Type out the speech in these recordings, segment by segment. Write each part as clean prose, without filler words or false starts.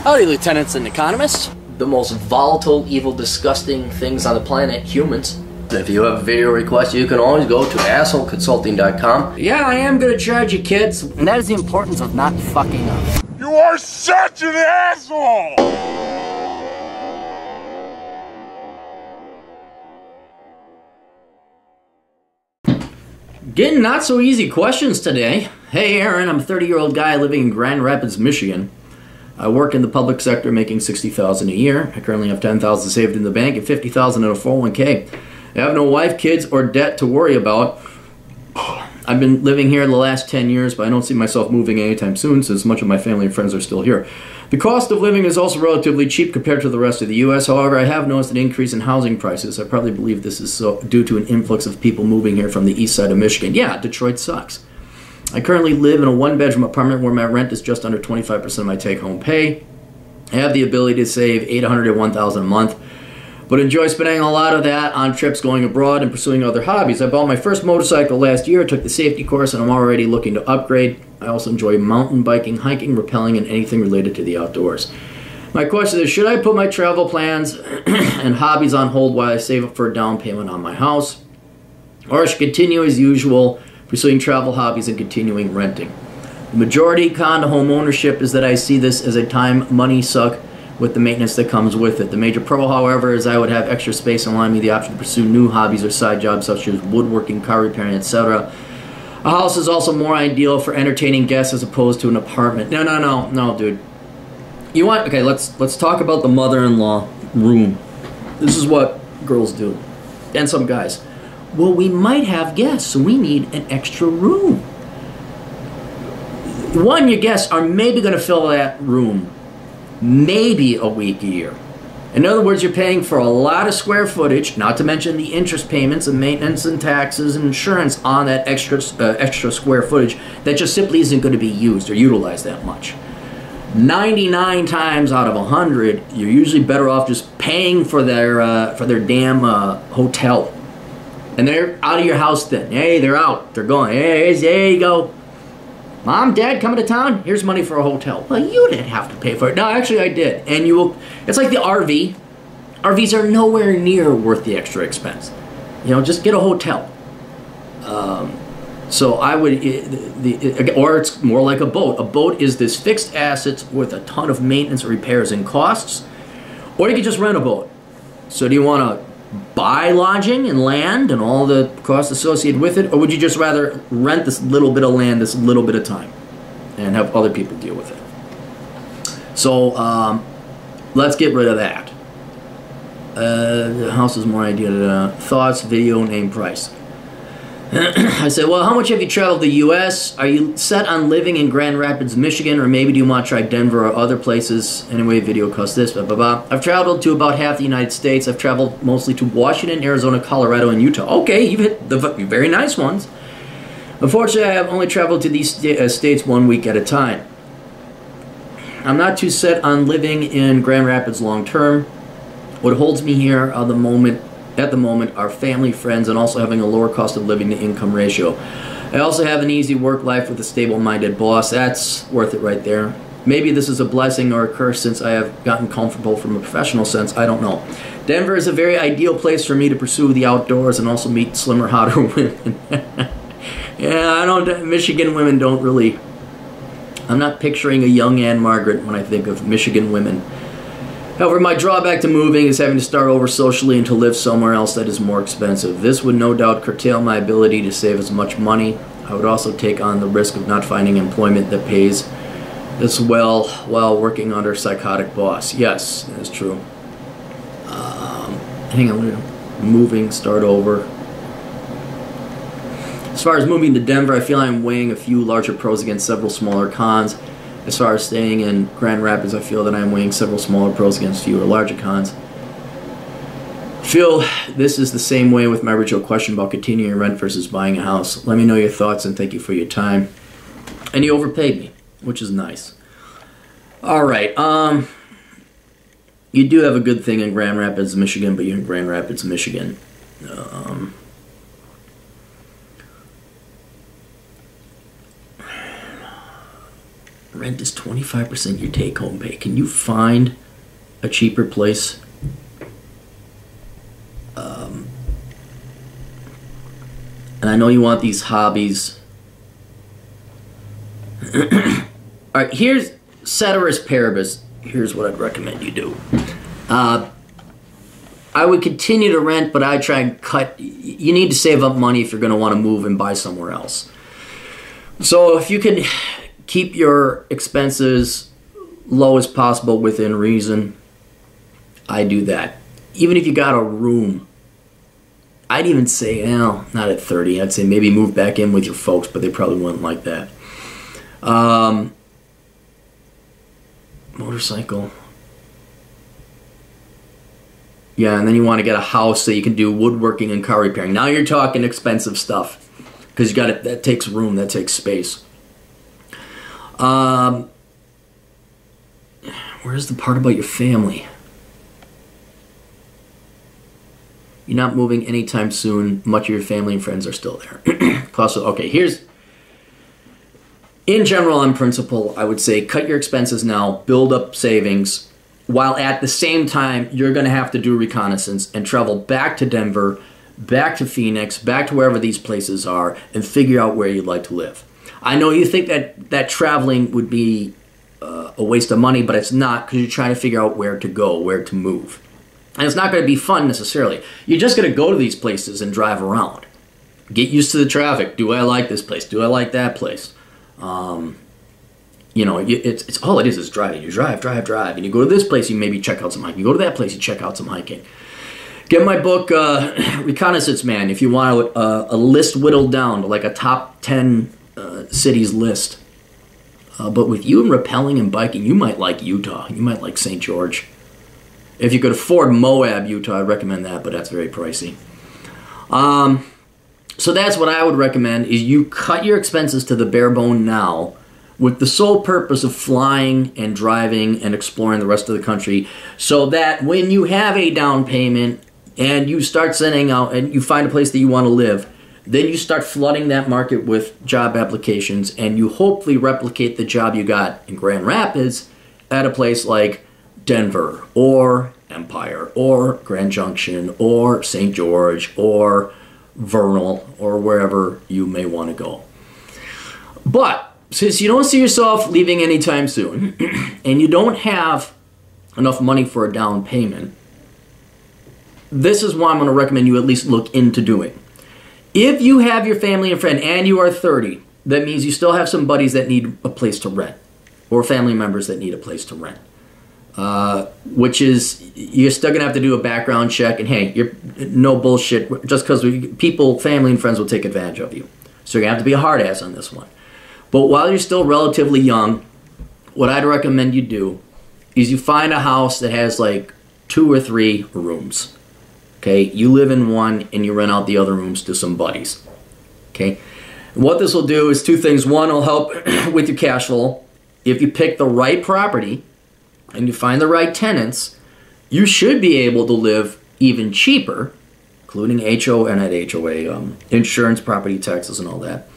Howdy, lieutenants and economists. The most volatile, evil, disgusting things on the planet, humans. If you have a video request, you can always go to assholeconsulting.com. Yeah, I am gonna charge you, kids. And that is the importance of not fucking up. You are such an asshole! Getting not so easy questions today. Hey Aaron, I'm a 30-year-old guy living in Grand Rapids, Michigan. I work in the public sector making $60,000 a year. I currently have $10,000 saved in the bank and $50,000 in a 401k. I have no wife, kids, or debt to worry about. I've been living here the last 10 years, but I don't see myself moving anytime soon since much of my family and friends are still here. The cost of living is also relatively cheap compared to the rest of the U.S. However, I have noticed an increase in housing prices. I probably believe this is due to an influx of people moving here from the east side of Michigan. Yeah, Detroit sucks. I currently live in a one-bedroom apartment where my rent is just under 25% of my take-home pay. I have the ability to save $800 to $1,000 a month, but enjoy spending a lot of that on trips going abroad and pursuing other hobbies. I bought my first motorcycle last year, took the safety course, and I'm already looking to upgrade. I also enjoy mountain biking, hiking, rappelling, and anything related to the outdoors. My question is, should I put my travel plans and hobbies on hold while I save up for a down payment on my house? Or should I continue as usual, pursuing travel hobbies and continuing renting? The majority con to home ownership is that I see this as a time money suck with the maintenance that comes with it. The major pro, however, is I would have extra space and allow me the option to pursue new hobbies or side jobs such as woodworking, car repairing, etc. A house is also more ideal for entertaining guests as opposed to an apartment. No, dude. You want, okay, let's talk about the mother-in-law room. This is what girls do. And some guys. Well, we might have guests, so we need an extra room. One, your guests are maybe going to fill that room maybe a week a year. In other words, you're paying for a lot of square footage, not to mention the interest payments and maintenance and taxes and insurance on that extra square footage that just simply isn't going to be used or utilized that much. 99 times out of 100, you're usually better off just paying for their damn hotel. And they're out of your house then. Hey, they're out. They're going. Hey, there you go. Mom, Dad, coming to town? Here's money for a hotel. Well, you didn't have to pay for it. No, actually, I did. And you will. It's like the RV. RVs are nowhere near worth the extra expense. You know, just get a hotel. So I would, or it's more like a boat. A boat is this fixed assets with a ton of maintenance, repairs, and costs. Or you could just rent a boat. So do you want to buy lodging and land and all the costs associated with it, or would you just rather rent this little bit of land this little bit of time and have other people deal with it? So let's get rid of that. The house is more ideal. Thoughts, video, name, price. I said, well, how much have you traveled the U.S.? Are you set on living in Grand Rapids, Michigan, or maybe do you want to try Denver or other places? Anyway, video costs this, blah, blah, blah. I've traveled to about half the United States. I've traveled mostly to Washington, Arizona, Colorado, and Utah. Okay, you've hit the very nice ones. Unfortunately, I have only traveled to these states 1 week at a time. I'm not too set on living in Grand Rapids long term. What holds me here at the moment are family, friends, and also having a lower cost of living to income ratio. I also have an easy work life with a stable-minded boss. That's worth it right there. Maybe this is a blessing or a curse since I have gotten comfortable from a professional sense. I don't know. Denver is a very ideal place for me to pursue the outdoors and also meet slimmer, hotter women. Yeah, Michigan women don't really. I'm not picturing a young Anne Margaret when I think of Michigan women. However, my drawback to moving is having to start over socially and to live somewhere else that is more expensive. This would no doubt curtail my ability to save as much money. I would also take on the risk of not finding employment that pays as well while working under a psychotic boss. Yes, that's true. Hang on, moving, start over. As far as moving to Denver, I feel I'm weighing a few larger pros against several smaller cons. As far as staying in Grand Rapids, I feel that I'm weighing several smaller pros against fewer larger cons. I feel this is the same way with my original question about continuing rent versus buying a house. Let me know your thoughts and thank you for your time. And you overpaid me, which is nice. Alright, you do have a good thing in Grand Rapids, Michigan, but you're in Grand Rapids, Michigan. Rent is 25% your take-home pay. Can you find a cheaper place? And I know you want these hobbies. All right, here's ceteris paribus. Here's what I'd recommend you do. I would continue to rent, but I try and cut. You need to save up money if you're going to want to move and buy somewhere else. So if you can keep your expenses low as possible within reason, I do that. Even if you got a room, I'd even say, well, not at 30. I'd say maybe move back in with your folks, but they probably wouldn't like that. Motorcycle. Yeah, and then you want to get a house so you can do woodworking and car repairing. Now you're talking expensive stuff because you got it. That takes room. That takes space. Where's the part about your family? You're not moving anytime soon. Much of your family and friends are still there. Okay, here's... In general, on principle, I would say cut your expenses now, build up savings, while at the same time, you're going to have to do reconnaissance and travel back to Denver, back to Phoenix, back to wherever these places are, and figure out where you'd like to live. I know you think that traveling would be a waste of money, but it's not, because you're trying to figure out where to go, where to move. And it's not going to be fun necessarily. You're just going to go to these places and drive around. Get used to the traffic. Do I like this place? Do I like that place? You know, it's all it is driving. You drive, and you go to this place, you maybe check out some hiking. You go to that place, you check out some hiking. Get my book, Reconnaissance Man, if you want a list whittled down to like a top 10 cities list. But with you and rappelling and biking, you might like Utah. You might like St. George. If you could afford Moab, Utah, I'd recommend that, but that's very pricey. So that's what I would recommend, is you cut your expenses to the bare bone now with the sole purpose of flying and driving and exploring the rest of the country, so that when you have a down payment and you start sending out and you find a place that you want to live, then you start flooding that market with job applications, and you hopefully replicate the job you got in Grand Rapids at a place like Denver or Empire or Grand Junction or St. George or Vernal or wherever you may want to go. But since you don't see yourself leaving anytime soon and you don't have enough money for a down payment, this is what I'm going to recommend you at least look into doing. If you have your family and friend and you are 30, that means you still have some buddies that need a place to rent or family members that need a place to rent. Which is, you're still going to have to do a background check, and hey, you're no bullshit, just because people, family and friends will take advantage of you. So you're going to have to be a hard ass on this one. But while you're still relatively young, what I'd recommend you do is you find a house that has like 2 or 3 rooms. Okay, you live in one and you rent out the other rooms to some buddies. Okay, and what this will do is 2 things. One, it'll help with your cash flow. If you pick the right property and you find the right tenants, you should be able to live even cheaper, including insurance, property taxes, and all that.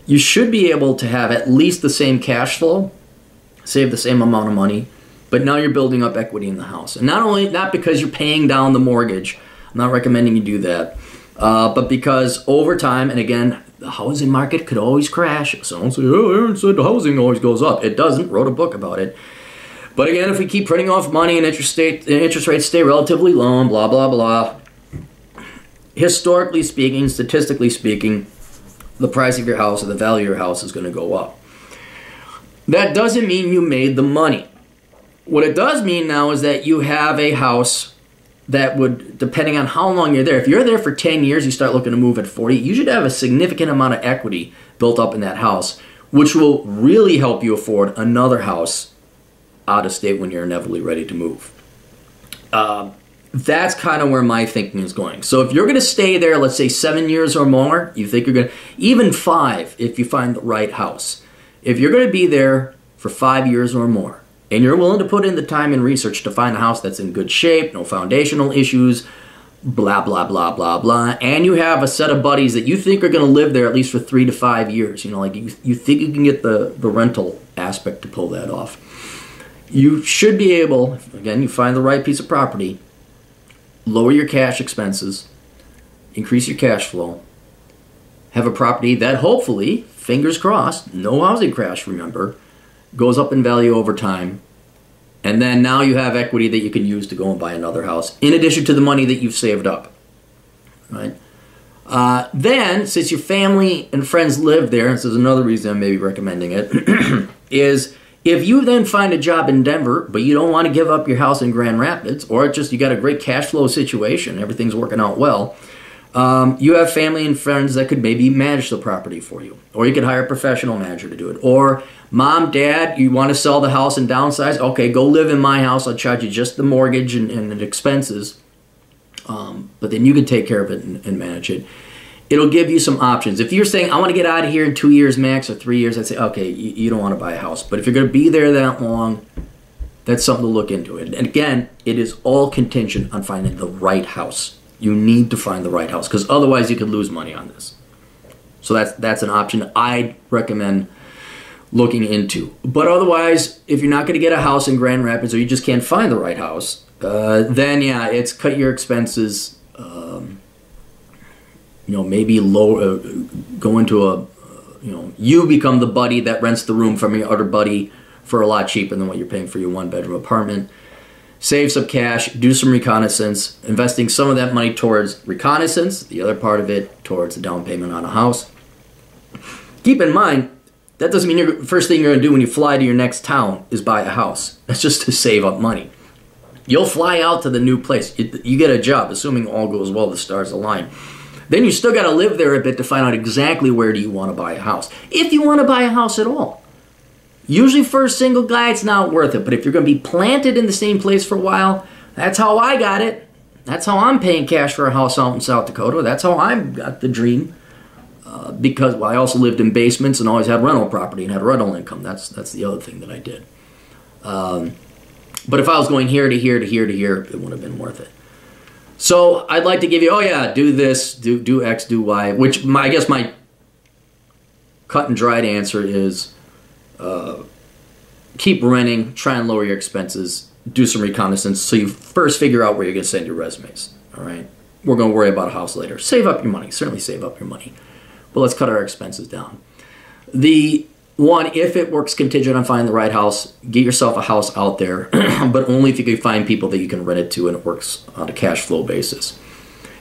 You should be able to have at least the same cash flow, save the same amount of money, but now you're building up equity in the house. And not because you're paying down the mortgage, I'm not recommending you do that, but because over time, and again, the housing market could always crash. Someone say, oh, Aaron said the housing always goes up. It doesn't. Wrote a book about it. But again, if we keep printing off money and interest rates stay relatively low and blah, blah, blah, historically speaking, statistically speaking, the price of your house or the value of your house is going to go up. That doesn't mean you made the money. What it does mean now is that you have a house that would, depending on how long you're there, if you're there for 10 years, you start looking to move at 40, you should have a significant amount of equity built up in that house, which will really help you afford another house out of state when you're inevitably ready to move. That's kind of where my thinking is going. So if you're going to stay there, let's say 7 years or more, you think you're going to, even 5 if you find the right house. If you're going to be there for 5 years or more, and you're willing to put in the time and research to find a house that's in good shape, no foundational issues, blah, blah, blah, blah, blah, and you have a set of buddies that you think are going to live there at least for 3 to 5 years, you know, like you think you can get the rental aspect to pull that off. You should be able, again, you find the right piece of property, lower your cash expenses, increase your cash flow, have a property that hopefully, fingers crossed, no housing crash, remember, goes up in value over time, and then now you have equity that you can use to go and buy another house, in addition to the money that you've saved up, right? Then, since your family and friends live there, and this is another reason I'm maybe recommending it, is if you then find a job in Denver, but you don't want to give up your house in Grand Rapids, or just you got a great cash flow situation, everything's working out well, you have family and friends that could maybe manage the property for you. Or you could hire a professional manager to do it. Or mom, dad, you want to sell the house and downsize? Okay, go live in my house. I'll charge you just the mortgage and expenses. But then you can take care of it and manage it. It'll give you some options. If you're saying, I want to get out of here in 2 years max or 3 years, I'd say, okay, you don't want to buy a house. But if you're going to be there that long, that's something to look into. And again, it is all contingent on finding the right house. You need to find the right house, because otherwise you could lose money on this. So that's an option I'd recommend looking into. But otherwise, if you're not going to get a house in Grand Rapids, or you just can't find the right house, then yeah, it's cut your expenses. Maybe low, go into a, you become the buddy that rents the room from your other buddy for a lot cheaper than what you're paying for your one-bedroom apartment. Save some cash, do some reconnaissance, investing some of that money towards reconnaissance, the other part of it towards a down payment on a house. Keep in mind, that doesn't mean the first thing you're going to do when you fly to your next town is buy a house. That's just to save up money. You'll fly out to the new place. You get a job, assuming all goes well, the stars align. Then you still got to live there a bit to find out exactly where do you want to buy a house. If you want to buy a house at all. Usually for a single guy, it's not worth it. But if you're going to be planted in the same place for a while, that's how I got it. That's how I'm paying cash for a house out in South Dakota. That's how I got the dream. Because I also lived in basements and always had rental property and had rental income. That's the other thing that I did. But if I was going here to here to here to here, it would have been worth it. So I'd like to give you, do this, do X, do Y, which I guess my cut and dried answer is keep renting, try and lower your expenses, do some reconnaissance, so you first figure out where you're going to send your resumes, all right? We're going to worry about a house later. Save up your money, certainly save up your money, but let's cut our expenses down. The one, if it works contingent on finding the right house, get yourself a house out there, but only if you can find people that you can rent it to and it works on a cash flow basis.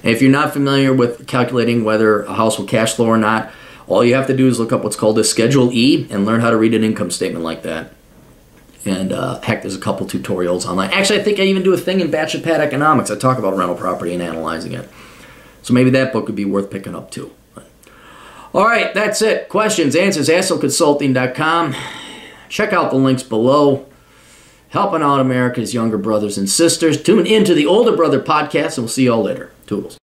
And if you're not familiar with calculating whether a house will cash flow or not, all you have to do is look up what's called a Schedule E and learn how to read an income statement like that. And heck, there's a couple tutorials online. Actually, I think I even do a thing in Bachelor Pad Economics. I talk about rental property and analyzing it. So maybe that book would be worth picking up too. All right, that's it. Questions, answers, AsselConsulting.com. Check out the links below. Helping out America's younger brothers and sisters. Tune into the Older Brother podcast, and we'll see you all later. Toodles.